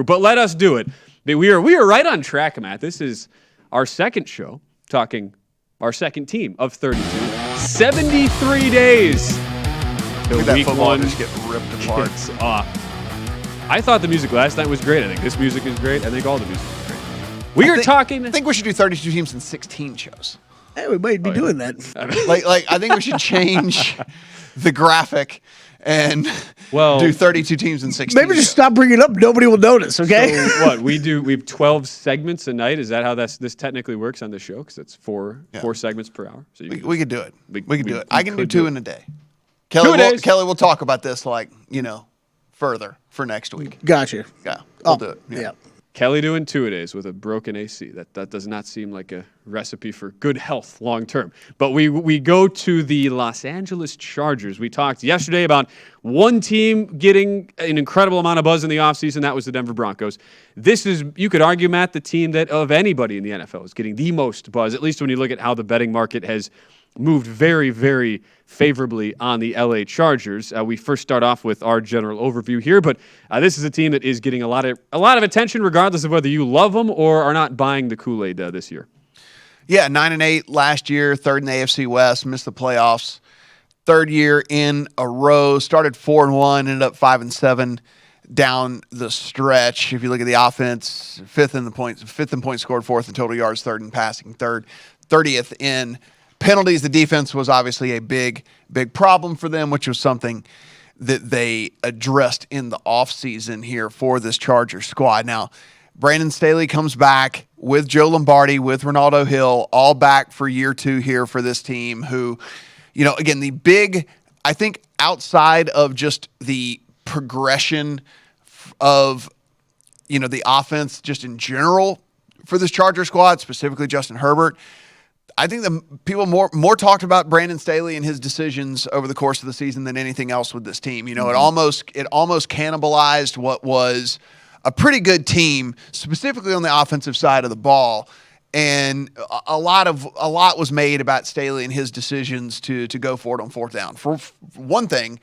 But let us do it. We are right on track, Matt. This is our second show, talking our second team of 32. 73 days. Look at that football just get ripped apart. I thought the music last night was great. I think this music is great. I think all the music is great. I think we should do 32 teams in 16 shows. Hey, we might be doing that. I think we should change the graphic and do 32 teams in 16. Maybe just stop bringing it up. Nobody will notice, okay? So what, we have 12 segments a night? Is that how this technically works on the show? Because it's four segments per hour. So we could do it. We could do it. I can do 2 in a day. Kelley will talk about this further for next week. Gotcha. Yeah, we'll do it. Yeah. Kelley doing 2-a-days with a broken AC. That does not seem like a recipe for good health long term. But we go to the Los Angeles Chargers. We talked yesterday about one team getting an incredible amount of buzz in the offseason. That was the Denver Broncos. This is, you could argue, Matt, the team that of anybody in the NFL is getting the most buzz, at least when you look at how the betting market has moved very, very favorably on the LA Chargers. We first start off with our general overview here, but this is a team that is getting a lot of attention, regardless of whether you love them or are not buying the Kool-Aid this year. Yeah, 9-8 last year, third in the AFC West, missed the playoffs. Third year in a row, started 4-1, ended up 5-7 down the stretch. If you look at the offense, fifth in points scored, fourth in total yards, third in passing, 30th in penalties. The defense was obviously a big problem for them, which was something that they addressed in the offseason here for this Chargers squad. Now, Brandon Staley comes back with Joe Lombardi, with Ronaldo Hill, all back for year 2 here for this team who, again, the big, I think outside of just the progression of, the offense just in general for this Charger squad, specifically Justin Herbert, I think the people more talked about Brandon Staley and his decisions over the course of the season than anything else with this team. It almost cannibalized what was a pretty good team, specifically on the offensive side of the ball. And a lot was made about Staley and his decisions to go for it on fourth down. For one thing,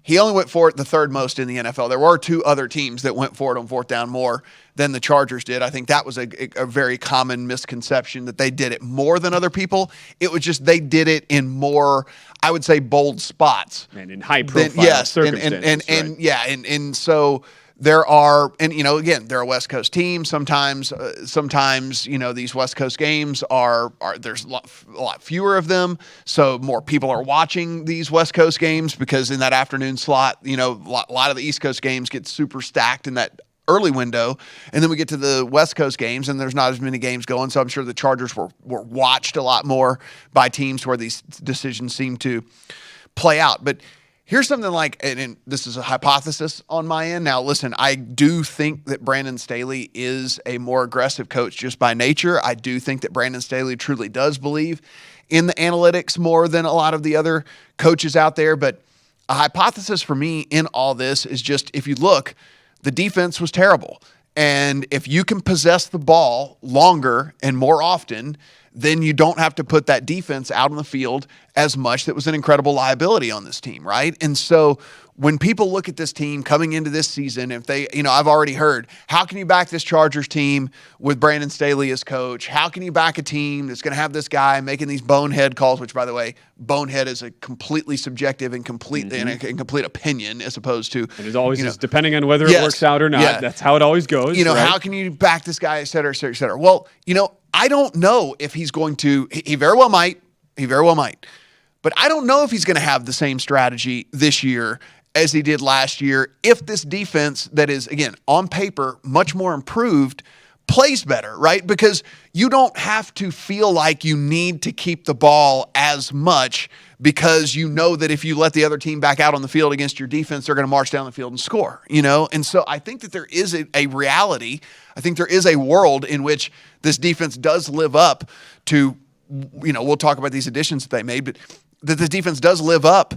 he only went for it the third most in the NFL. There were 2 other teams that went for it on fourth down more than the Chargers did. I think that was a very common misconception, that they did it more than other people. It was just they did it in more, I would say, bold spots. And in high-profile circumstances. And so there are, again, they're a West Coast team. Sometimes these West Coast games are there's a lot fewer of them, so more people are watching these West Coast games because in that afternoon slot, a lot of the East Coast games get super stacked in that early window, and then we get to the West Coast games, and there's not as many games going, so I'm sure the Chargers were watched a lot more by teams where these decisions seem to play out. But here's something and this is a hypothesis on my end. Now, listen, I do think that Brandon Staley is a more aggressive coach just by nature. I do think that Brandon Staley truly does believe in the analytics more than a lot of the other coaches out there. But a hypothesis for me in all this is just, if you look, the defense was terrible. And if you can possess the ball longer and more often, then you don't have to put that defense out on the field as much. That was an incredible liability on this team, right? And so when people look at this team coming into this season, if they, I've already heard, how can you back this Chargers team with Brandon Staley as coach? How can you back a team that's going to have this guy making these bonehead calls, which, by the way, bonehead is a completely subjective and complete opinion as opposed to. And it always is depending on whether it works out or not. Yeah. That's how it always goes. Right? How can you back this guy, et cetera, et cetera, et cetera? Well, I don't know if he's going to. He very well might. But I don't know if he's going to have the same strategy this year as he did last year if this defense that is, again, on paper, much more improved, plays better, right? Because you don't have to feel like you need to keep the ball as much because you know that if you let the other team back out on the field against your defense, they're going to march down the field and score, And so I think that there is a reality. I think there is a world in which this defense does live up to, we'll talk about these additions that they made, but that this defense does live up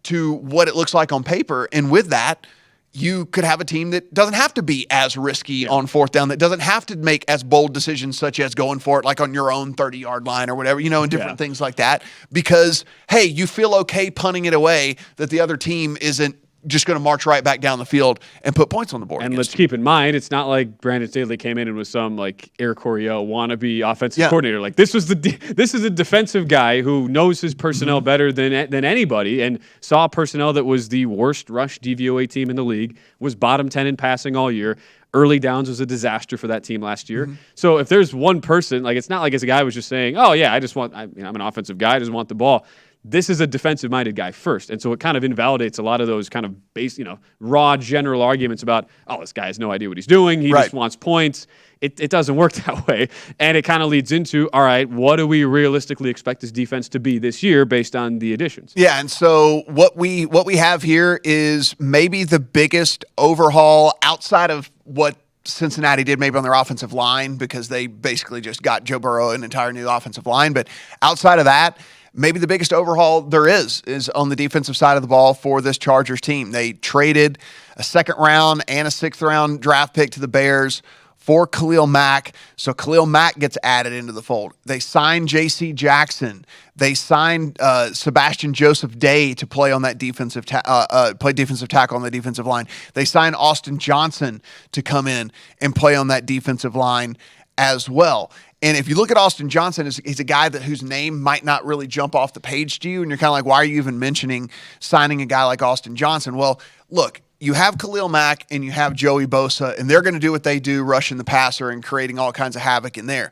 to what it looks like on paper. And with that, you could have a team that doesn't have to be as risky on fourth down, that doesn't have to make as bold decisions such as going for it like on your own 30-yard line or whatever, and different things like that. Because, hey, you feel okay punting it away that the other team isn't just going to march right back down the field and put points on the board. And let's keep in mind, it's not like Brandon Staley came in and was some like Air Coryell wannabe offensive coordinator. Like this is a defensive guy who knows his personnel better than anybody, and saw personnel that was the worst rush DVOA team in the league, was bottom 10 in passing all year. Early downs was a disaster for that team last year. So if there's one person, like it's not like it's a guy who was just saying, oh yeah, I'm an offensive guy, I just want the ball. This is a defensive-minded guy first. And so it kind of invalidates a lot of those kind of base, raw general arguments about, oh, this guy has no idea what he's doing. He just wants points. It doesn't work that way. And it kind of leads into, all right, what do we realistically expect this defense to be this year based on the additions? Yeah, and so what we have here is maybe the biggest overhaul outside of what Cincinnati did maybe on their offensive line, because they basically just got Joe Burrow an entire new offensive line. But outside of that, maybe the biggest overhaul there is on the defensive side of the ball for this Chargers team. They traded a 2nd round and a 6th round draft pick to the Bears for Khalil Mack. So Khalil Mack gets added into the fold. They signed J.C. Jackson. They signed Sebastian Joseph Day to play on that defensive tackle on the defensive line. They signed Austin Johnson to come in and play on that defensive line as well. And if you look at Austin Johnson, he's a guy whose name might not really jump off the page to you, and you're kind of like, why are you even mentioning signing a guy like Austin Johnson? Well, look, you have Khalil Mack and you have Joey Bosa, and they're going to do what they do, rushing the passer and creating all kinds of havoc in there.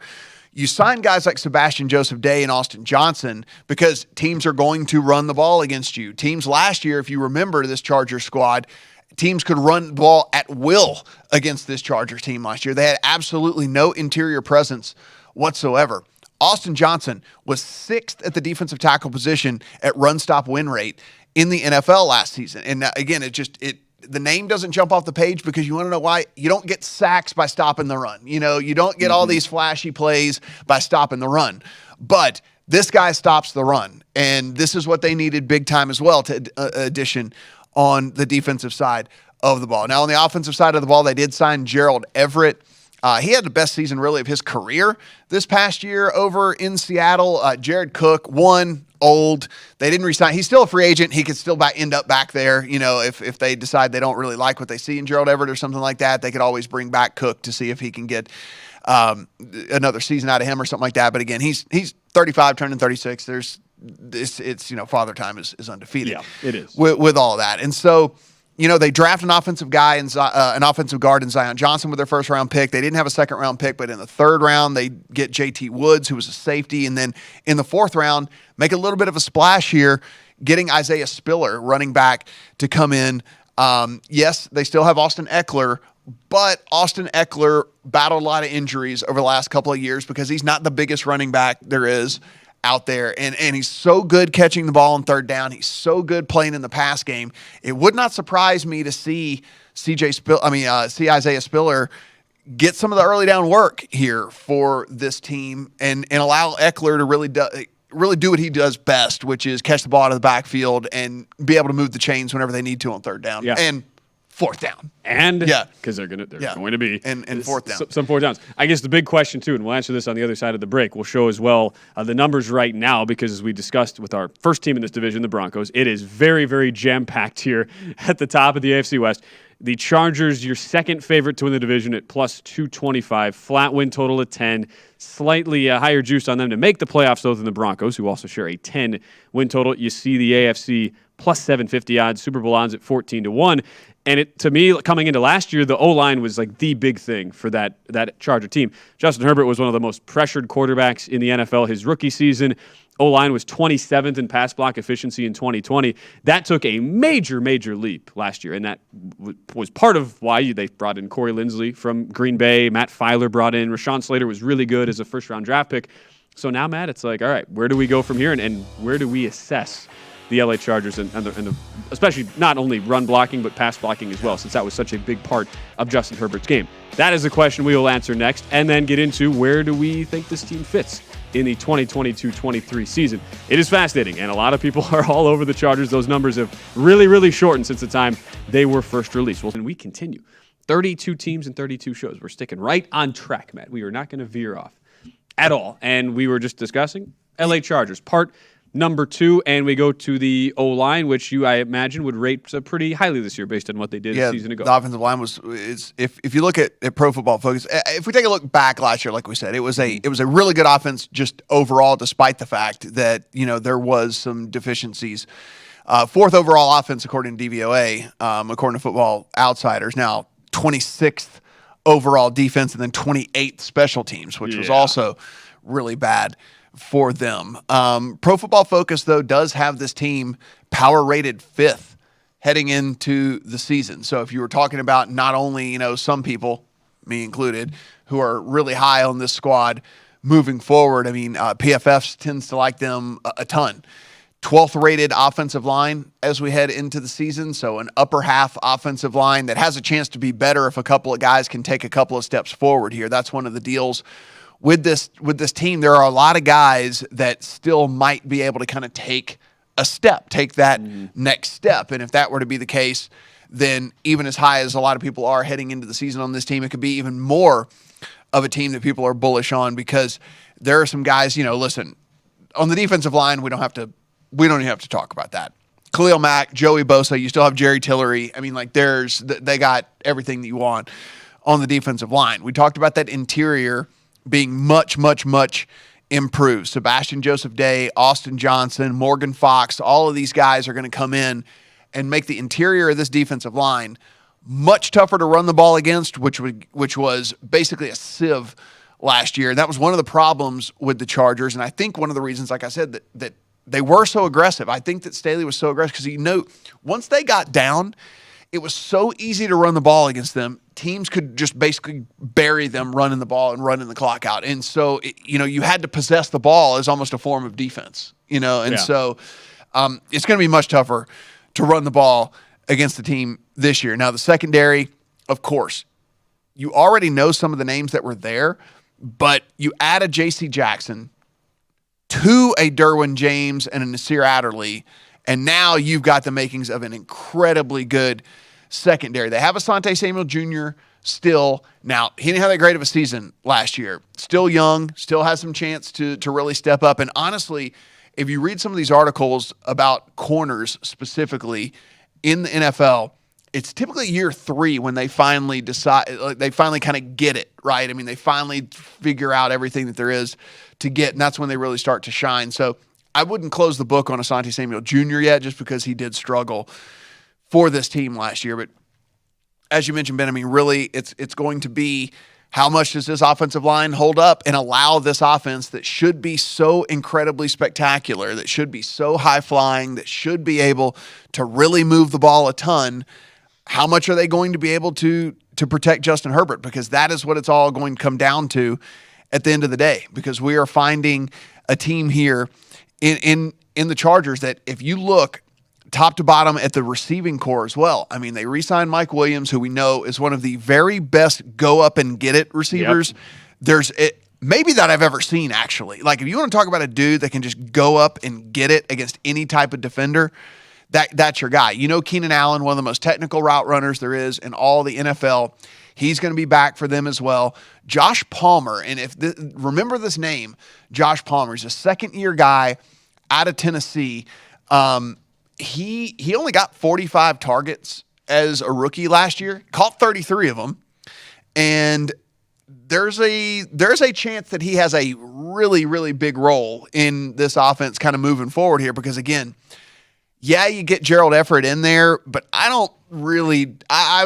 You sign guys like Sebastian Joseph Day and Austin Johnson because teams are going to run the ball against you. Teams last year, if you remember this Chargers squad, teams could run the ball at will against this Chargers team last year. They had absolutely no interior presence whatsoever. Austin Johnson was 6th at the defensive tackle position at run stop win rate in the NFL last season. And again, the name doesn't jump off the page because you want to know why. You don't get sacks by stopping the run. You don't get all these flashy plays by stopping the run. But this guy stops the run. And this is what they needed big time as well to addition on the defensive side of the ball. Now, on the offensive side of the ball, they did sign Gerald Everett. He had the best season really of his career this past year over in Seattle. Jared Cook, old. They didn't resign. He's still a free agent. He could still end up back there. If they decide they don't really like what they see in Gerald Everett or something like that, they could always bring back Cook to see if he can get another season out of him or something like that. But again, he's 35, turning 36. It's father time is undefeated. Yeah, it is with all of that. And so, they draft an offensive guy and an offensive guard in Zion Johnson with their 1st round pick. They didn't have a 2nd round pick, but in the 3rd round, they get JT Woods, who was a safety. And then in the 4th round, make a little bit of a splash here, getting Isaiah Spiller, running back, to come in. Yes, they still have Austin Eckler, but Austin Eckler battled a lot of injuries over the last couple of years because he's not the biggest running back there is out there. And he's so good catching the ball on 3rd down. He's so good playing in the pass game. It would not surprise me to see Isaiah Spiller get some of the early down work here for this team and allow Eckler to really do what he does best, which is catch the ball out of the backfield and be able to move the chains whenever they need to on 3rd down. Yeah. And 4th down. And because they're going to be and 4th down. Some 4th downs. I guess the big question too, and we'll answer this on the other side of the break, we'll show as well the numbers right now, because as we discussed with our first team in this division, the Broncos, it is very, very jam-packed here at the top of the AFC West. The Chargers, your 2nd favorite to win the division at plus 225, flat win total at 10, slightly higher juice on them to make the playoffs though than the Broncos, who also share a 10 win total. You see the AFC plus 750 odds, Super Bowl odds at 14-1. And to me, coming into last year, the O-line was like the big thing for that Charger team. Justin Herbert was one of the most pressured quarterbacks in the NFL his rookie season. O-line was 27th in pass block efficiency in 2020. That took a major, major leap last year, and that was part of why they brought in Corey Linsley from Green Bay. Matt Filer brought in. Rashawn Slater was really good as a first-round draft pick. So now, Matt, it's like, all right, where do we go from here, and where do we assess the LA Chargers and especially not only run blocking but pass blocking as well, since that was such a big part of Justin Herbert's game? That is the question we will answer next, and then get into where do we think this team fits in the 2022-23 season. It is fascinating, and a lot of people are all over the Chargers. Those numbers have really, really shortened since the time they were first released. Well, and we continue. 32 teams and 32 shows. We're sticking right on track, Matt. We are not going to veer off at all. And we were just discussing LA Chargers, part number 2, and we go to the O-line, which I imagine, would rate pretty highly this year based on what they did a season ago. The offensive line if you look at Pro Football Focus, if we take a look back last year, like we said, it was a really good offense just overall, despite the fact that there was some deficiencies. 4th overall offense according to DVOA, according to Football Outsiders. Now 26th overall defense, and then 28th special teams, which was also really bad for them. Pro Football Focus, though, does have this team power rated 5th heading into the season. So if you were talking about not only, some people, me included, who are really high on this squad moving forward, I mean, PFF tends to like them a ton. 12th rated offensive line as we head into the season. So an upper half offensive line that has a chance to be better if a couple of guys can take a couple of steps forward here. That's one of the deals with this team. There are a lot of guys that still might be able to kind of take that next step. And if that were to be the case, then even as high as a lot of people are heading into the season on this team, it could be even more of a team that people are bullish on, because there are some guys, listen, on the defensive line, we don't even have to talk about that. Khalil Mack, Joey Bosa, you still have Jerry Tillery. I mean, they got everything that you want on the defensive line. We talked about that interior being much, much, much improved. Sebastian Joseph Day, Austin Johnson, Morgan Fox, all of these guys are going to come in and make the interior of this defensive line much tougher to run the ball against, which was basically a sieve last year. That was one of the problems with the Chargers, and I think one of the reasons, like I said, that they were so aggressive. I think that Staley was so aggressive because, once they got down, it was so easy to run the ball against them. Teams could just basically bury them running the ball and running the clock out. And so, you had to possess the ball as almost a form of defense, So it's going to be much tougher to run the ball against the team this year. Now, the secondary, of course, you already know some of the names that were there, but you add a J.C. Jackson to a Derwin James and a Nasir Adderley, and now you've got the makings of an incredibly good secondary. They have Asante Samuel Jr. still. Now, he didn't have that great of a season last year. Still young, still has some chance to really step up. And honestly, if you read some of these articles about corners specifically in the NFL, it's typically year 3 when they finally they finally kind of get it, right? I mean, they finally figure out everything that there is to get, and that's when they really start to shine. So I wouldn't close the book on Asante Samuel Jr. yet, just because he did struggle for this team last year. But as you mentioned, Ben, I mean, really, it's going to be how much does this offensive line hold up and allow this offense that should be so incredibly spectacular, that should be so high-flying, that should be able to really move the ball a ton. How much are they going to be able to protect Justin Herbert? Because that is what it's all going to come down to at the end of the day, because we are finding a team here in the Chargers that, if you look top to bottom at the receiving core as well, I mean, they re-signed Mike Williams, who we know is one of the very best go up and get it receivers. Yep. Maybe that I've ever seen, actually. Like, if you want to talk about a dude that can just go up and get it against any type of defender, that's your guy. Keenan Allen, one of the most technical route runners there is in all the NFL. He's going to be back for them as well. Josh Palmer, and remember this name, Josh Palmer. He's a second-year guy out of Tennessee. He only got 45 targets as a rookie last year, caught 33 of them, and there's a chance that he has a really, really big role in this offense kind of moving forward here, because, again, yeah, you get Gerald Everett in there, but I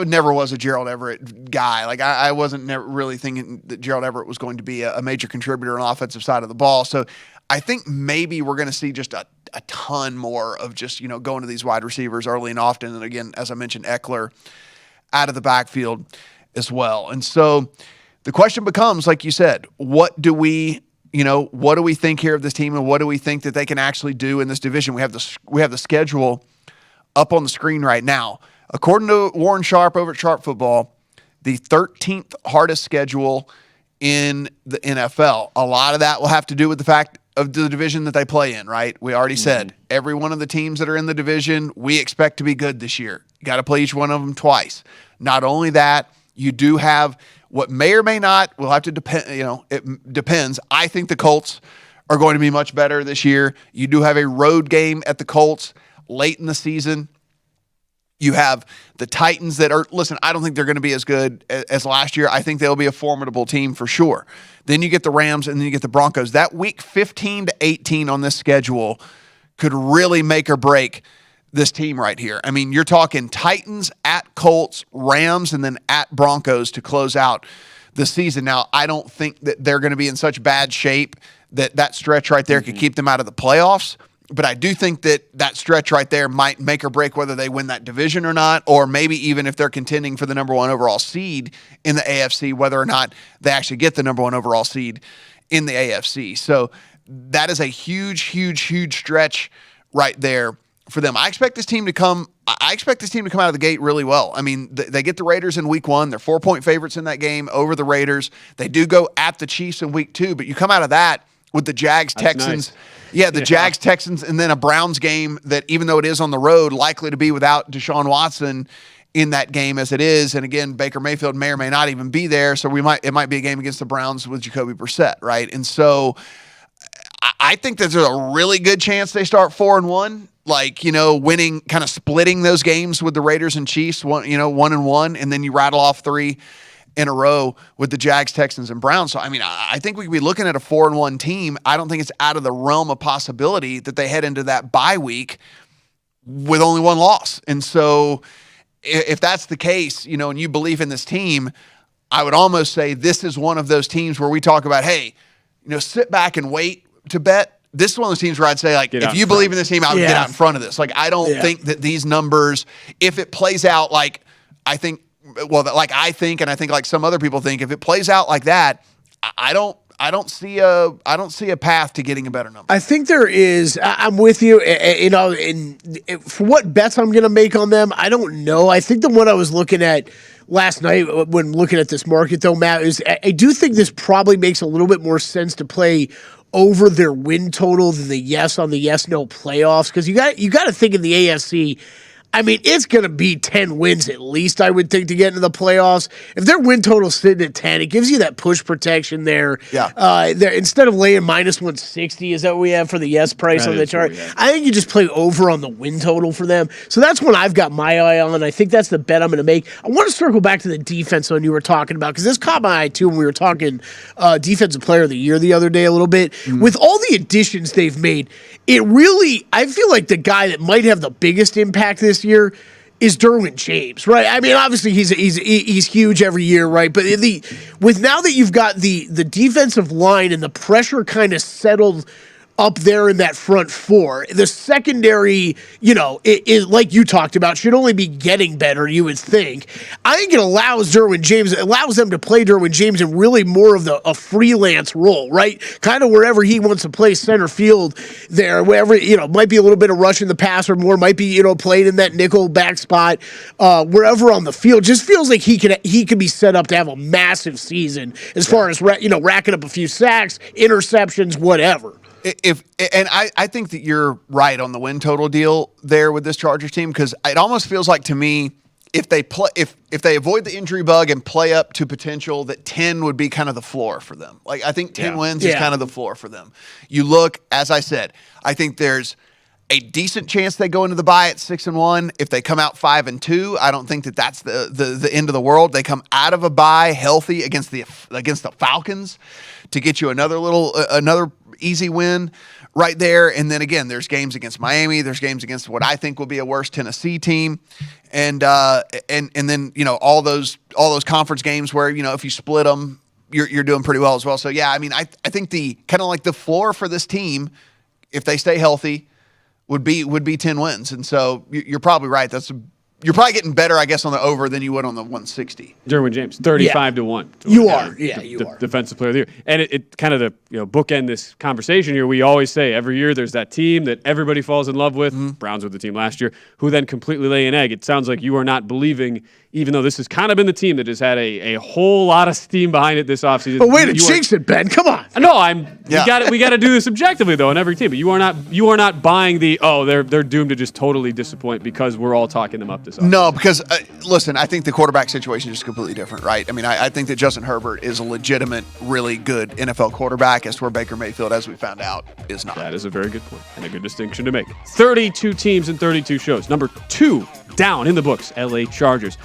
never was a Gerald Everett guy. Like, I wasn't really thinking that Gerald Everett was going to be a major contributor on the offensive side of the ball. So I think maybe we're going to see just a ton more of just, going to these wide receivers early and often. And again, as I mentioned, Eckler out of the backfield as well. And so the question becomes, like you said, what do we think here of this team, and what do we think that they can actually do in this division? We have the schedule up on the screen right now. According to Warren Sharp over at Sharp Football, the 13th hardest schedule in the NFL. A lot of that will have to do with the fact of the division that they play in, right? We already said every one of the teams that are in the division, we expect to be good this year. You got to play each one of them twice. Not only that, you do have what may or may not, will have to depend, it depends. I think the Colts are going to be much better this year. You do have a road game at the Colts late in the season. You have the Titans that are, listen, I don't think they're going to be as good as last year. I think they'll be a formidable team for sure. Then you get the Rams and then you get the Broncos. That week 15 to 18 on this schedule could really make or break this team right here. I mean, you're talking Titans at Colts, Rams, and then at Broncos to close out the season. Now, I don't think that they're going to be in such bad shape that that stretch right there could keep them out of the playoffs. But I do think that that stretch right there might make or break whether they win that division or not, or maybe even if they're contending for the number 1 overall seed in the AFC, whether or not they actually get the number 1 overall seed in the AFC. So that is a huge, huge, huge stretch right there for them. I expect this team to come out of the gate really well. I mean, they get the Raiders in week 1. They're 4-point favorites in that game over the Raiders. They do go at the Chiefs in week 2, but you come out of that with the Jags, Texans. Nice. Yeah, the Jags, Texans, and then a Browns game that, even though it is on the road, likely to be without Deshaun Watson in that game as it is. And again, Baker Mayfield may or may not even be there. So it might be a game against the Browns with Jacoby Brissett, right? And so I think that there's a really good chance they start 4-1. Like, winning, kind of splitting those games with the Raiders and Chiefs, 1-1, and then you rattle off 3 in a row with the Jags, Texans, and Browns. So, I mean, I think we could be looking at a 4-1 team. I don't think it's out of the realm of possibility that they head into that bye week with only 1 loss. And so if that's the case, and you believe in this team, I would almost say this is one of those teams where we talk about, hey, sit back and wait to bet. This is one of those teams where I'd say, like, if you believe in this team, I would get out in front of this. Like, I don't think that these numbers, if it plays out like I think, and I think like some other people think, if it plays out like that, I don't see a path to getting a better number. I think there is. I'm with you. For what bets I'm going to make on them, I don't know. I think the one I was looking at last night when looking at this market, though, Matt, is I do think this probably makes a little bit more sense to play over their win total than the yes on the yes/no playoffs, because you got to think in the AFC. I mean, it's going to be 10 wins at least, I would think, to get into the playoffs. If their win total's sitting at 10, it gives you that push protection there. Yeah. Instead of laying minus 160, is that what we have for the yes price on the chart? I think you just play over on the win total for them. So that's one I've got my eye on. I think that's the bet I'm going to make. I want to circle back to the defense one you were talking about, because this caught my eye, too, when we were talking Defensive Player of the Year the other day a little bit. Mm-hmm. With all the additions they've made, I feel like the guy that might have the biggest impact this year is Derwin James, right? I mean, obviously he's huge every year, right? But now that you've got the defensive line and the pressure kind of settled up there in that front 4, the secondary, it like you talked about, should only be getting better, you would think. I think it allows them to play Derwin James in really more of a freelance role, right? Kind of wherever he wants to play center field there, wherever, might be a little bit of rushing the passer more, might be, playing in that nickel back spot, wherever on the field. Just feels like he could be set up to have a massive season as far as, racking up a few sacks, interceptions, whatever. I think that you're right on the win total deal there with this Chargers team, because it almost feels like to me, if they avoid the injury bug and play up to potential, that 10 would be kind of the floor for them. Like, I think 10 wins is kind of the floor for them. You look, as I said, I think there's a decent chance they go into the bye at 6-1. If they come out 5-2, I don't think that that's the end of the world. They come out of a bye healthy against the Falcons to get you another easy win right there. And then again, there's games against Miami. There's games against what I think will be a worse Tennessee team, and then all those conference games where if you split them, you're doing pretty well as well. So yeah, I mean, I think the kind of like the floor for this team, if they stay healthy, would be 10 wins. And so you're probably right. You're probably getting better, I guess, on the over than you would on the 160. Derwin James, 35-1. You are. Yeah, you are. Defensive Player of the Year. And it kind of bookend this conversation here. We always say every year there's that team that everybody falls in love with. Mm-hmm. Browns were the team last year, who then completely lay an egg. It sounds like you are not believing even though this has kind of been the team that has had a whole lot of steam behind it this offseason. But way to jinx it, Ben. Come on. No, we got to do this objectively though on every team. But you are not buying they're doomed to just totally disappoint because we're all talking them up this offseason. No, because listen, I think the quarterback situation is completely different, right? I mean, I think that Justin Herbert is a legitimate, really good NFL quarterback, as to where Baker Mayfield, as we found out, is not. That is a very good point and a good distinction to make. 32 teams and 32 shows. Number 2 down in the books, LA Chargers.